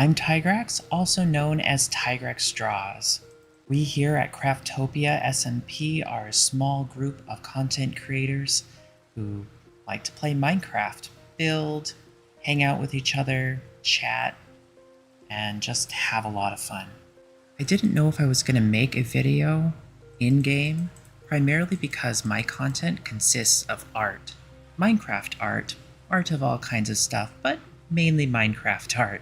I'm Tygrax, also known as Tygrax Straws. We here at Craftopia SMP are a small group of content creators who like to play Minecraft, build, hang out with each other, chat, and just have a lot of fun. I didn't know if I was going to make a video in-game, primarily because my content consists of art. Minecraft art, art of all kinds of stuff, but mainly Minecraft art.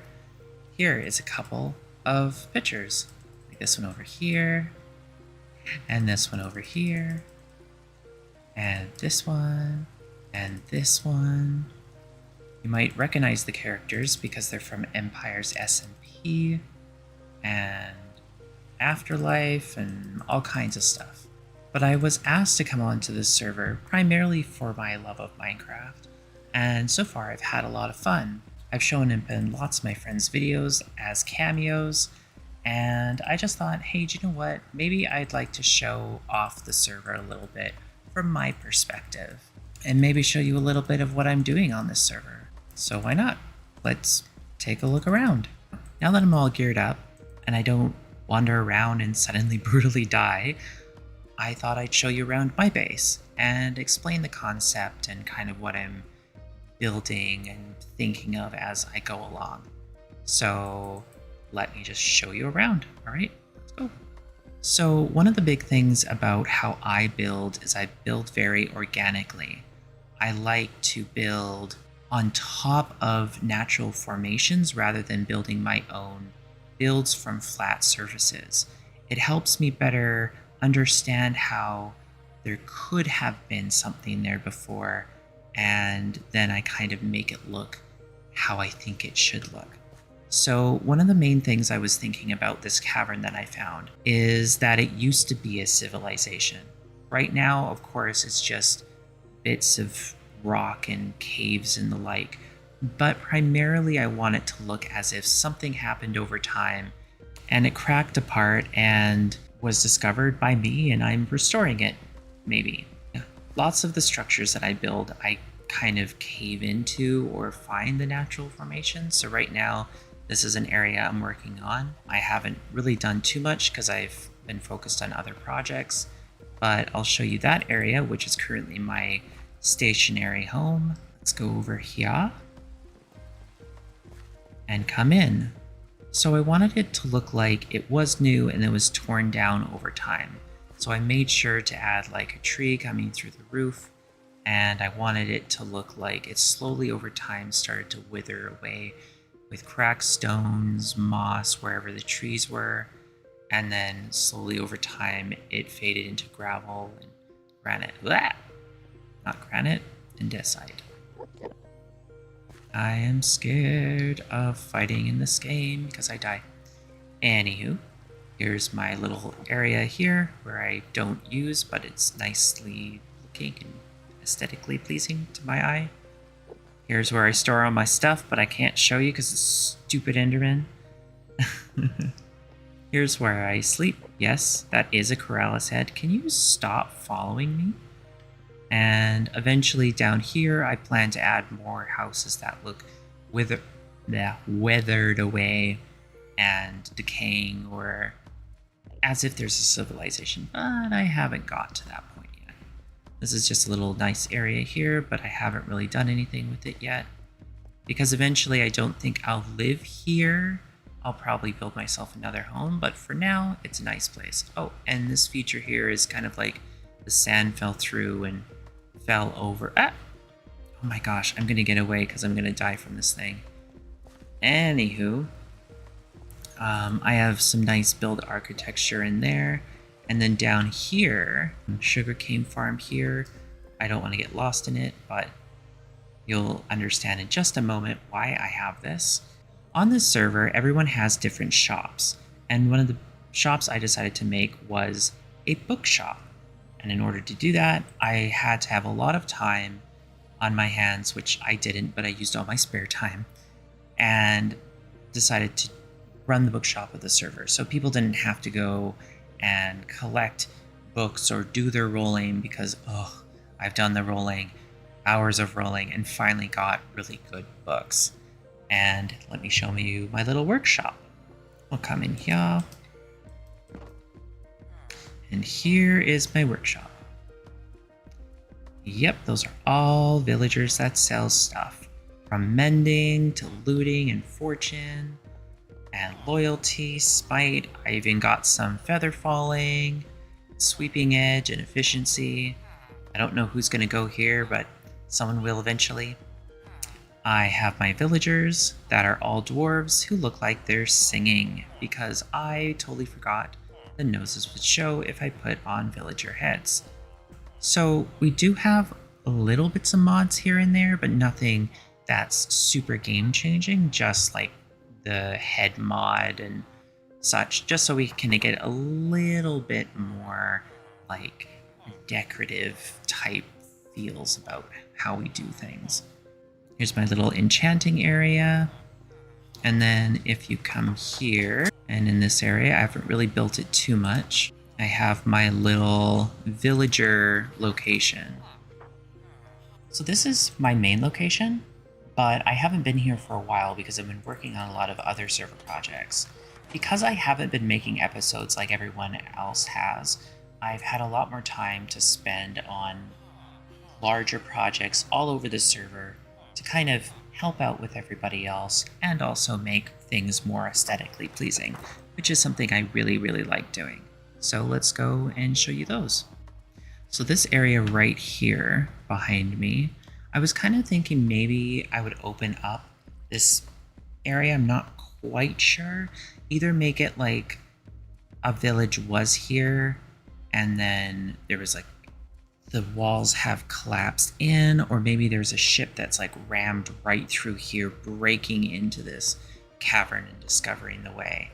Here is a couple of pictures, like this one over here, and this one over here, and this one, and this one. You might recognize the characters because they're from Empire's SMP, and Afterlife, and all kinds of stuff. But I was asked to come onto this server primarily for my love of Minecraft, and so far I've had a lot of fun. I've shown up in lots of my friends' videos as cameos, and I just thought, hey, do you know what? Maybe I'd like to show off the server a little bit from my perspective, and maybe show you a little bit of what I'm doing on this server. So why not? Let's take a look around. Now that I'm all geared up, and I don't wander around and suddenly brutally die, I thought I'd show you around my base and explain the concept and kind of what I'm building and thinking of as I go along. So let me just show you around. All right, let's go. So one of the big things about how I build is I build very organically. I like to build on top of natural formations rather than building my own builds from flat surfaces. It helps me better understand how there could have been something there before, and then I kind of make it look how I think it should look. So one of the main things I was thinking about this cavern that I found is that it used to be a civilization. Right now, of course, it's just bits of rock and caves and the like, but primarily I want it to look as if something happened over time and it cracked apart and was discovered by me and I'm restoring it, maybe. Lots of the structures that I build, I kind of cave into or find the natural formation. So right now, this is an area I'm working on. I haven't really done too much because I've been focused on other projects, but I'll show you that area, which is currently my stationary home. Let's go over here and come in. So I wanted it to look like it was new and it was torn down over time. So I made sure to add like a tree coming through the roof, and I wanted it to look like it slowly over time started to wither away with cracked stones, moss, wherever the trees were, and then slowly over time it faded into gravel and granite. Blah! Not granite, andesite. I am scared of fighting in this game because I die. Anywho, here's my little area here where I don't use, but it's nicely looking and aesthetically pleasing to my eye. Here's where I store all my stuff, but I can't show you because it's stupid Enderman. Here's where I sleep. Yes, that is a Corrales head. Can you stop following me? And eventually down here, I plan to add more houses that look weathered away and decaying, or as if there's a civilization, but I haven't got to that point yet. This is just a little nice area here, but I haven't really done anything with it yet, because eventually I don't think I'll live here. I'll probably build myself another home, but for now, it's a nice place. Oh, and this feature here is kind of like the sand fell through and fell over. Ah! Oh my gosh, I'm gonna get away because I'm gonna die from this thing. Anywho, I have some nice build architecture in there. And then down here, sugarcane farm here. I don't want to get lost in it, but you'll understand in just a moment why I have this. On this server, everyone has different shops. And one of the shops I decided to make was a bookshop. And in order to do that, I had to have a lot of time on my hands, which I didn't, but I used all my spare time, and decided to run the bookshop of the server. So people didn't have to go and collect books or do their rolling because, oh, I've done the rolling, hours of rolling, and finally got really good books. And let me show you my little workshop. I'll come in here. And here is my workshop. Yep, those are all villagers that sell stuff. From mending to looting and fortune and loyalty, spite. I even got some feather falling, sweeping edge, and efficiency. I don't know who's going to go here, but someone will eventually. I have my villagers that are all dwarves who look like they're singing because I totally forgot the noses would show if I put on villager heads. So we do have little bits of mods here and there, but nothing that's super game changing, just like the head mod and such, just so we can get a little bit more like decorative type feels about how we do things. Here's my little enchanting area. And then if you come here, and in this area, I haven't really built it too much. I have my little villager location. So this is my main location, but I haven't been here for a while because I've been working on a lot of other server projects. Because I haven't been making episodes like everyone else has, I've had a lot more time to spend on larger projects all over the server to kind of help out with everybody else and also make things more aesthetically pleasing, which is something I really like doing. So let's go and show you those. So this area right here behind me, I was kind of thinking maybe I would open up this area. I'm not quite sure. Either make it like a village was here and then there was like the walls have collapsed in, or maybe there's a ship that's like rammed right through here, breaking into this cavern and discovering the way.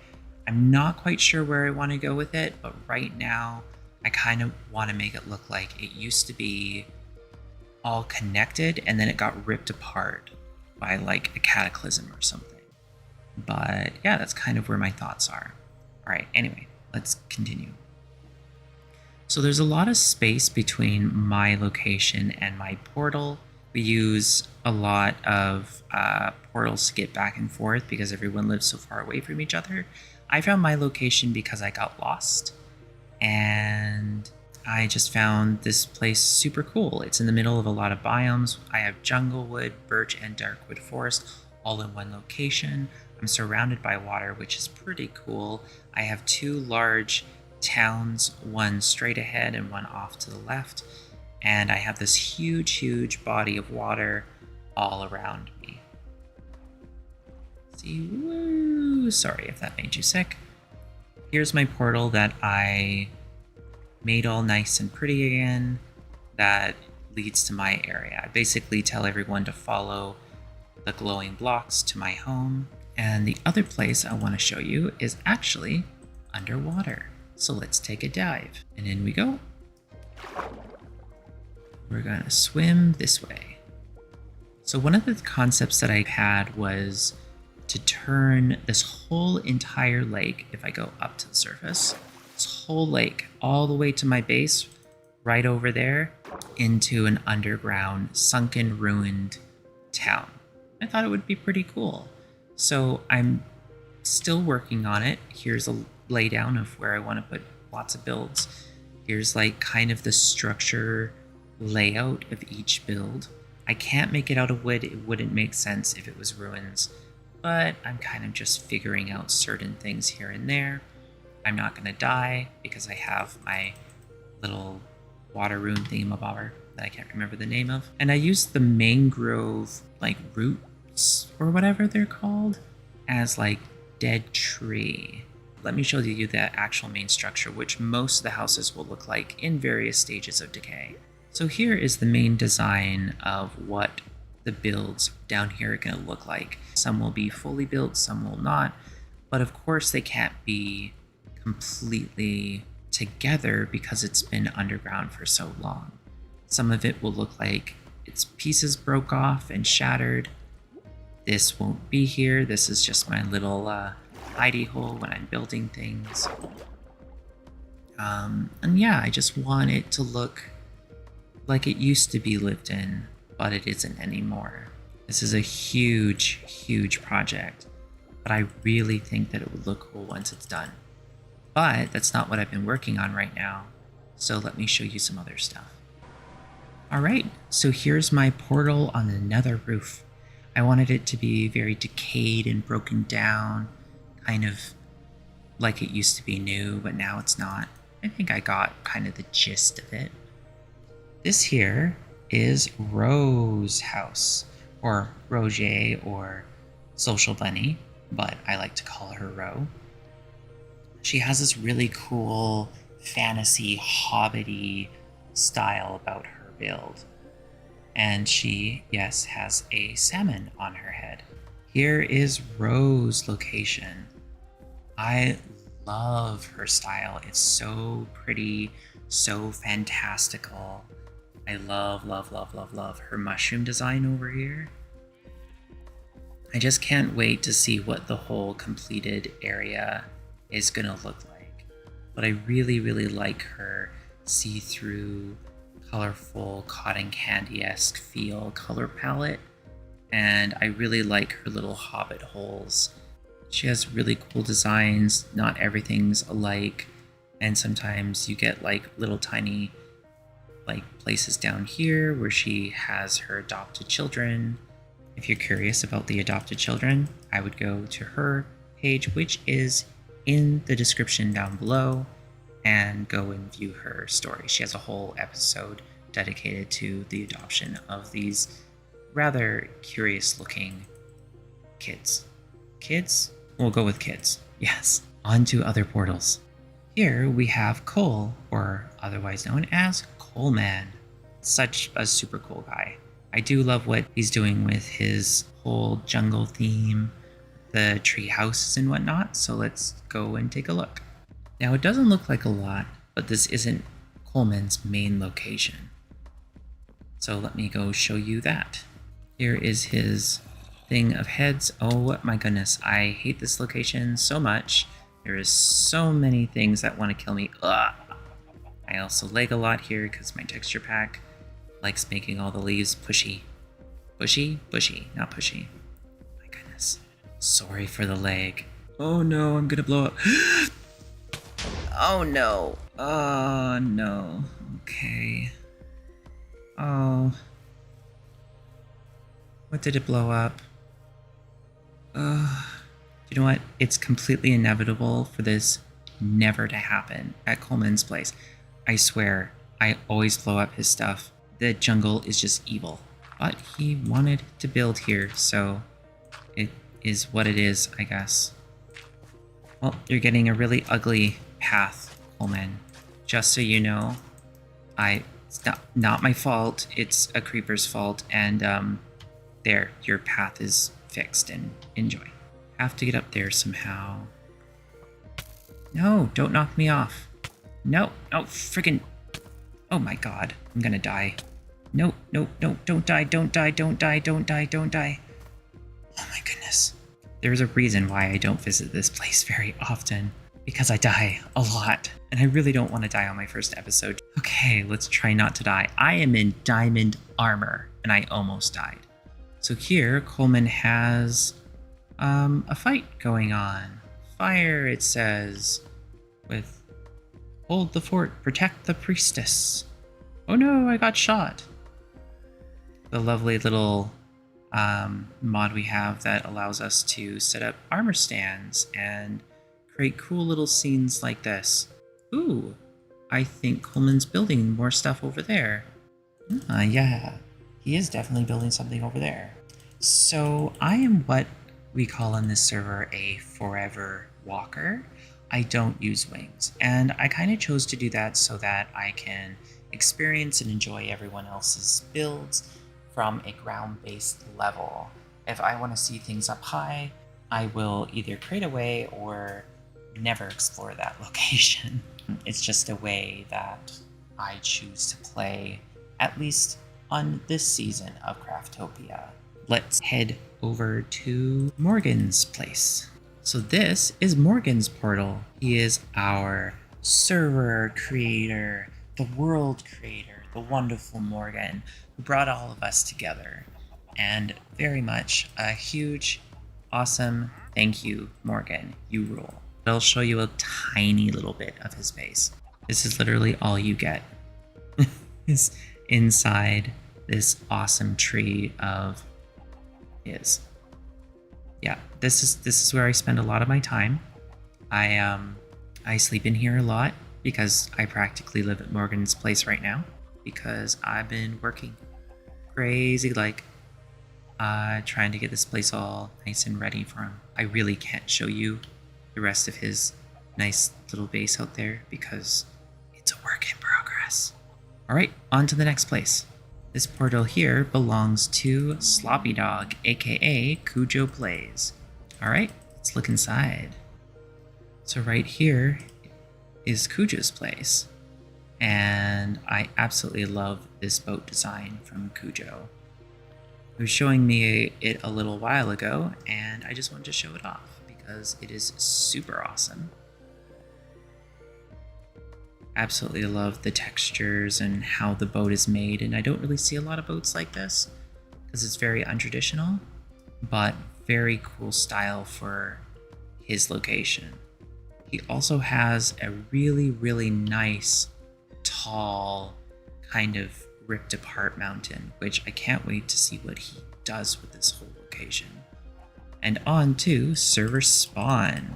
I'm not quite sure where I want to go with it, but right now I kind of want to make it look like it used to be all connected and then it got ripped apart by like a cataclysm or something. But yeah, that's kind of where my thoughts are. All right, anyway, let's continue. So there's a lot of space between my location and my portal. We use a lot of portals to get back and forth because everyone lives so far away from each other. I found my location because I got lost and I just found this place super cool. It's in the middle of a lot of biomes. I have jungle wood, birch, and darkwood forest all in one location. I'm surrounded by water, which is pretty cool. I have two large towns, one straight ahead and one off to the left, and I have this huge body of water all around me. See, woo! Sorry if that made you sick. Here's my portal that I made all nice and pretty again that leads to my area. I basically tell everyone to follow the glowing blocks to my home, and the other place I want to show you is actually underwater. So let's take a dive. And in we go. We're gonna swim this way. So one of the concepts that I had was to turn this whole entire lake, if I go up to the surface, this whole lake all the way to my base, right over there, into an underground, sunken, ruined town. I thought it would be pretty cool. So I'm still working on it. Here's a laydown of where I want to put lots of builds. Here's like kind of the structure layout of each build. I can't make it out of wood. It wouldn't make sense if it was ruins, but I'm kind of just figuring out certain things here and there. I'm not going to die because I have my little water rune thingamabobber that I can't remember the name of. And I used the mangrove like roots or whatever they're called as like dead tree. Let me show you the actual main structure, which most of the houses will look like in various stages of decay. So here is the main design of what the builds down here are going to look like. Some will be fully built, some will not, but of course they can't be completely together because it's been underground for so long. Some of it will look like its pieces broke off and shattered. This won't be here. This is just my little hidey hole when I'm building things. And yeah, I just want it to look like it used to be lived in, but it isn't anymore. This is a huge, huge project, but I really think that it would look cool once it's done. But that's not what I've been working on right now, so let me show you some other stuff. Alright, so here's my portal on the nether roof. I wanted it to be very decayed and broken down, kind of like it used to be new, but now it's not. I think I got kind of the gist of it. This here is Ro's house, or Roger, or Social Bunny, but I like to call her Ro. She has this really cool fantasy hobbity style about her build. And she, yes, has a salmon on her head. Here is Ro's location. I love her style. It's so pretty, so fantastical. I love, love, love, love, love her mushroom design over here. I just can't wait to see what the whole completed area is gonna look like. But I really, really like her see-through, colorful, cotton candy-esque feel color palette. And I really like her little hobbit holes. She has really cool designs, not everything's alike, and sometimes you get like little tiny like places down here where she has her adopted children. If you're curious about the adopted children, I would go to her page, which is in the description down below, and go and view her story. She has a whole episode dedicated to the adoption of these rather curious looking kids. Kids? We'll go with kids. Yes. On to other portals. Here we have Cole, or otherwise known as Coleman. Such a super cool guy. I do love what he's doing with his whole jungle theme, the tree houses and whatnot, so let's go and take a look. Now it doesn't look like a lot, but this isn't Coleman's main location. So let me go show you that. Here is his thing of heads. Oh my goodness, I hate this location so much. There is so many things that want to kill me. Ugh. I also lag a lot here because my texture pack likes making all the leaves pushy. Bushy? Bushy, not pushy. My goodness. Sorry for the lag. Oh no, I'm gonna blow up. Oh no. Oh no. Okay. Oh. What did it blow up? You know what? It's completely inevitable for this never to happen at Coleman's place. I swear, I always blow up his stuff. The jungle is just evil. But he wanted to build here, so it is what it is, I guess. Well, you're getting a really ugly path, Coleman. Just so you know, it's not my fault. It's a creeper's fault, and there, your path is fixed, and enjoy. Have to get up there somehow. No, don't knock me off. No, no, friggin'. Oh my god, I'm gonna die. No, no, no, don't die, don't die, don't die, don't die, don't die. Oh my goodness. There's a reason why I don't visit this place very often. Because I die a lot. And I really don't want to die on my first episode. Okay, let's try not to die. I am in diamond armor, and I almost died. So here, Coleman has a fight going on. Fire, it says, with hold the fort, protect the priestess. Oh no, I got shot. The lovely little mod we have that allows us to set up armor stands and create cool little scenes like this. Ooh, I think Coleman's building more stuff over there. Yeah, he is definitely building something over there. So I am what we call in this server a forever walker. I don't use wings, and I kind of chose to do that so that I can experience and enjoy everyone else's builds from a ground-based level. If I want to see things up high, I will either create a way or never explore that location. It's just a way that I choose to play, at least on this season of Craftopia. Let's head over to Morgan's place. So this is Morgan's portal. He is our server creator, the world creator, the wonderful Morgan, who brought all of us together. and very much a huge, awesome thank you, Morgan. You rule. I'll show you a tiny little bit of his base. This is literally all you get. Is inside this awesome tree of his. Yeah, this is where I spend a lot of my time. I sleep in here a lot because I practically live at Morgan's place right now because I've been working crazy trying to get this place all nice and ready for him. I really can't show you the rest of his nice little base out there because it's a work in progress. All right, on to the next place. This portal here belongs to Sloppy Dog, aka Cujo Plays. All right, let's look inside. So right here is Cujo's place, and I absolutely love this boat design from Cujo. He was showing me it a little while ago, and I just wanted to show it off because it is super awesome. Absolutely love the textures and how the boat is made, and I don't really see a lot of boats like this because it's very untraditional, but very cool style for his location. He also has a really, really nice, tall, kind of ripped apart mountain, which I can't wait to see what he does with this whole location. And on to server spawn.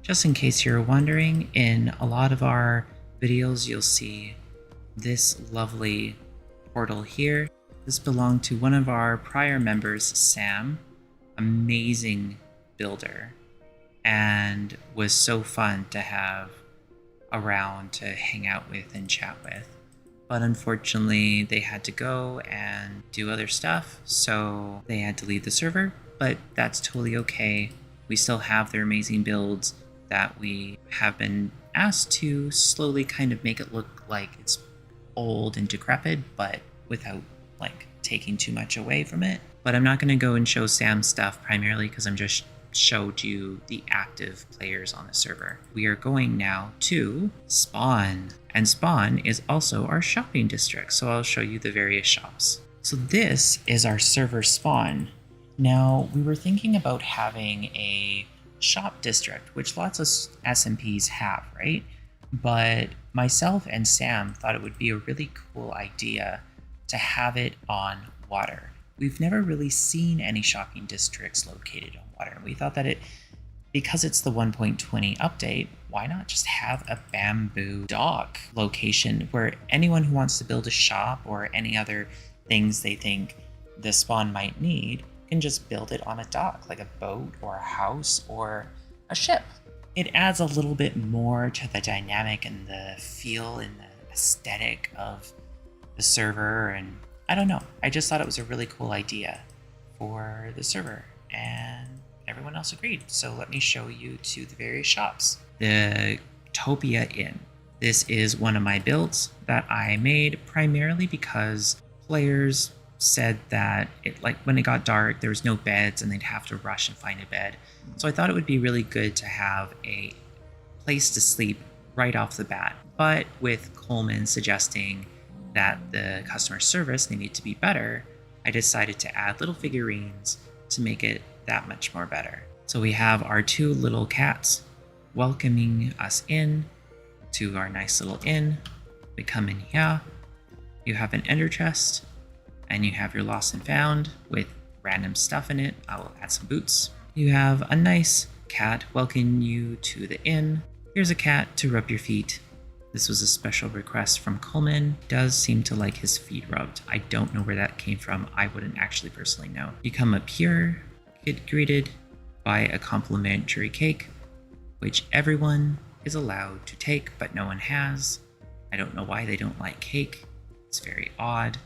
Just in case you're wondering, in a lot of our videos, you'll see this lovely portal here. This belonged to one of our prior members, Sam. Amazing builder, and was so fun to have around to hang out with and chat with. But unfortunately, they had to go and do other stuff, so they had to leave the server, but that's totally okay. We still have their amazing builds that we have been asked to slowly kind of make it look like it's old and decrepit, but without taking too much away from it. But I'm not going to go and show Sam's stuff primarily because I'm just showed you the active players on the server. We are going now to Spawn, and Spawn is also our shopping district, so I'll show you the various shops. So this is our server Spawn. Now, we were thinking about having a shop district, which lots of SMPs have, right? But myself and Sam thought it would be a really cool idea to have it on water. We've never really seen any shopping districts located on water. We thought that because it's the 1.20 update, why not just have a bamboo dock location where anyone who wants to build a shop or any other things they think the spawn might need can just build it on a dock, like a boat or a house or a ship. It adds a little bit more to the dynamic and the feel and the aesthetic of the server, and I don't know. I just thought it was a really cool idea for the server, and everyone else agreed. So let me show you to the various shops. The Topia Inn. This is one of my builds that I made primarily because players said that when it got dark, there was no beds and they'd have to rush and find a bed. So I thought it would be really good to have a place to sleep right off the bat. But with Coleman suggesting that the customer service, they need to be better, I decided to add little figurines to make it that much more better. So we have our two little cats welcoming us in to our nice little inn. We come in here, you have an ender chest, and you have your lost and found with random stuff in it. I will add some boots. You have a nice cat welcoming you to the inn. Here's a cat to rub your feet. This was a special request from Coleman. Does seem to like his feet rubbed. I don't know where that came from. I wouldn't actually personally know. You come up here, get greeted by a complimentary cake, which everyone is allowed to take, but no one has. I don't know why they don't like cake. It's very odd.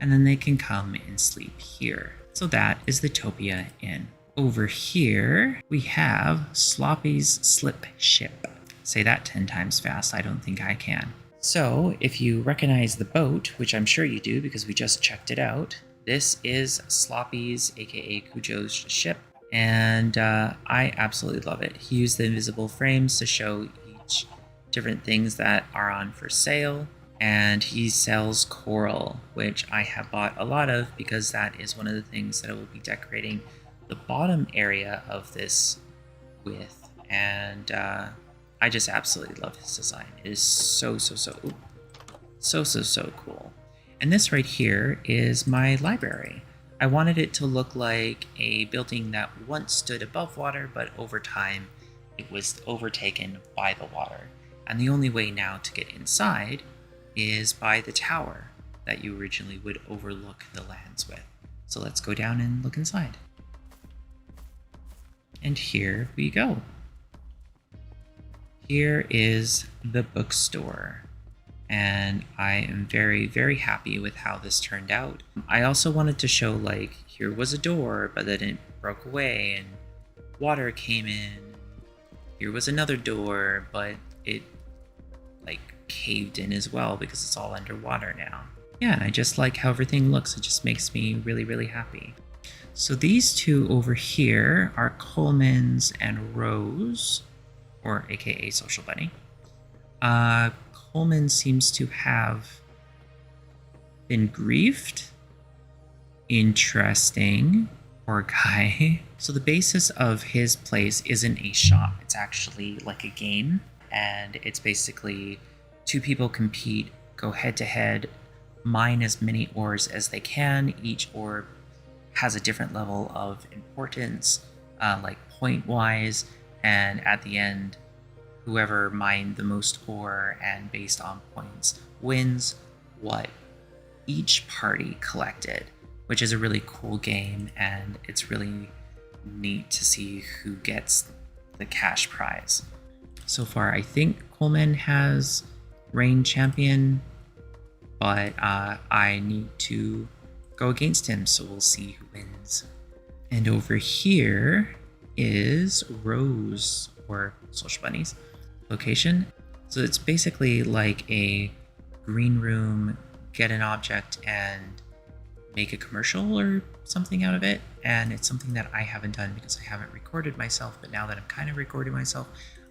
And then they can come and sleep here. So that is the Topia Inn. Over here, we have Sloppy's Slip Ship. Say that 10 times fast, I don't think I can. So if you recognize the boat, which I'm sure you do because we just checked it out, this is Sloppy's, aka Cujo's ship, and I absolutely love it. He used the invisible frames to show each different things that are on for sale, And he sells coral, which I have bought a lot of because that is one of the things that I will be decorating the bottom area of this with. And I just absolutely love his design. It is so cool. And this right here is my library. I wanted it to look like a building that once stood above water, but over time it was overtaken by the water. And the only way now to get inside is by the tower that you originally would overlook the lands with. So let's go down and look inside. And here we go. Here is the bookstore. And I am very happy with how this turned out. I also wanted to show, like, here was a door, but then it broke away and water came in. Here was another door, but it like caved in as well because it's all underwater now. Yeah, and I just like how everything looks. It just makes me really happy. So these two over here are Coleman's and Rose, or aka Social Bunny. Coleman seems to have been griefed. Interesting. Poor guy. So the basis of his place isn't a shop. It's actually like a game. And it's basically two people compete, go head to head, mine as many ores as they can. Each ore has a different level of importance, like point-wise. And at the end, whoever mined the most ore and based on points wins what each party collected, which is a really cool game, and it's really neat to see who gets the cash prize. So far, I think Coleman has reigned champion, but I need to go against him, so we'll see who wins. And over here is Rose, or Social Bunny's location. So it's basically like a green room, get an object and make a commercial or something out of it. And it's something that I haven't done because I haven't recorded myself, but now that I'm kind of recording myself,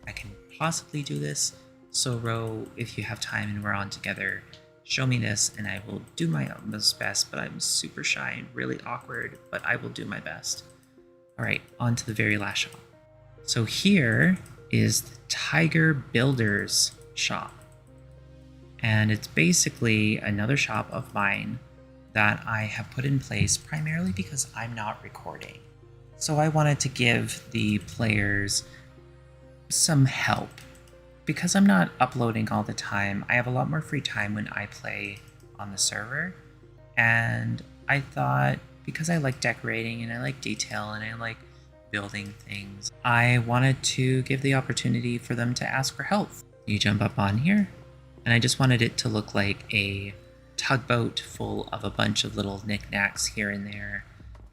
I can possibly do this. So Ro, if you have time and we're on together, show me this and I will do my utmost best, but I'm super shy and really awkward, but I will do my best. All right, on to the very last shop. So here is the Tiger Builders shop. And it's basically another shop of mine that I have put in place primarily because I'm not recording. So I wanted to give the players some help. Because I'm not uploading all the time, I have a lot more free time when I play on the server. And I thought, because I like decorating and I like detail and I like building things, I wanted to give the opportunity for them to ask for help. You jump up on here, and I just wanted it to look like a tugboat full of a bunch of little knickknacks here and there.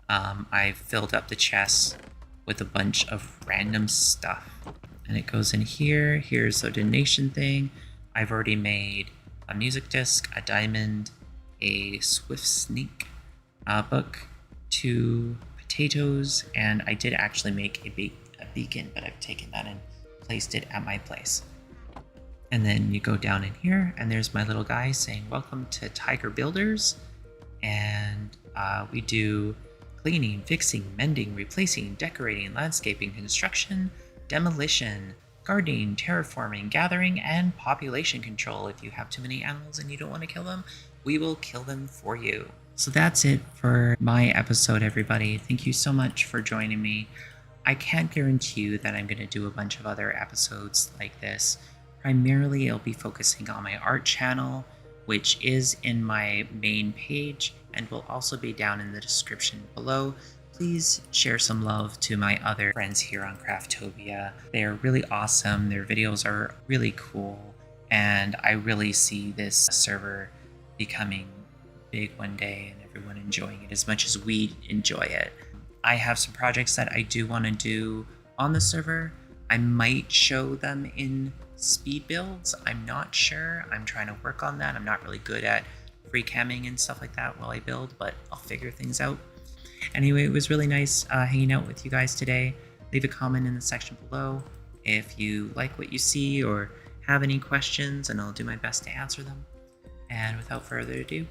I filled up the chests with a bunch of random stuff. And it goes in here. Here's the donation thing. I've already made a music disc, a diamond, a Swift Sneak book, 2 potatoes, and I did actually make a beacon, but I've taken that and placed it at my place. And then you go down in here, and there's my little guy saying, "Welcome to Tiger Builders." And we do cleaning, fixing, mending, replacing, decorating, landscaping, construction, demolition, gardening, terraforming, gathering, and population control. If you have too many animals and you don't want to kill them, we will kill them for you. So that's it for my episode, everybody. Thank you so much for joining me. I can't guarantee you that I'm going to do a bunch of other episodes like this. Primarily, I'll be focusing on my art channel, which is in my main page and will also be down in the description below. Please share some love to my other friends here on Craftopia. They are really awesome. Their videos are really cool, and I really see this server becoming big one day and everyone enjoying it as much as we enjoy it. I have some projects that I do want to do on the server. I might show them in speed builds. I'm not sure. I'm trying to work on that. I'm not really good at free camming and stuff like that while I build, but I'll figure things out. Anyway, it was really nice hanging out with you guys today. Leave a comment in the section below if you like what you see or have any questions, and I'll do my best to answer them. And without further ado,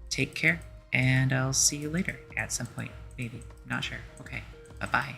take care, and I'll see you later at some point. Maybe. Not sure. Okay. Bye-bye.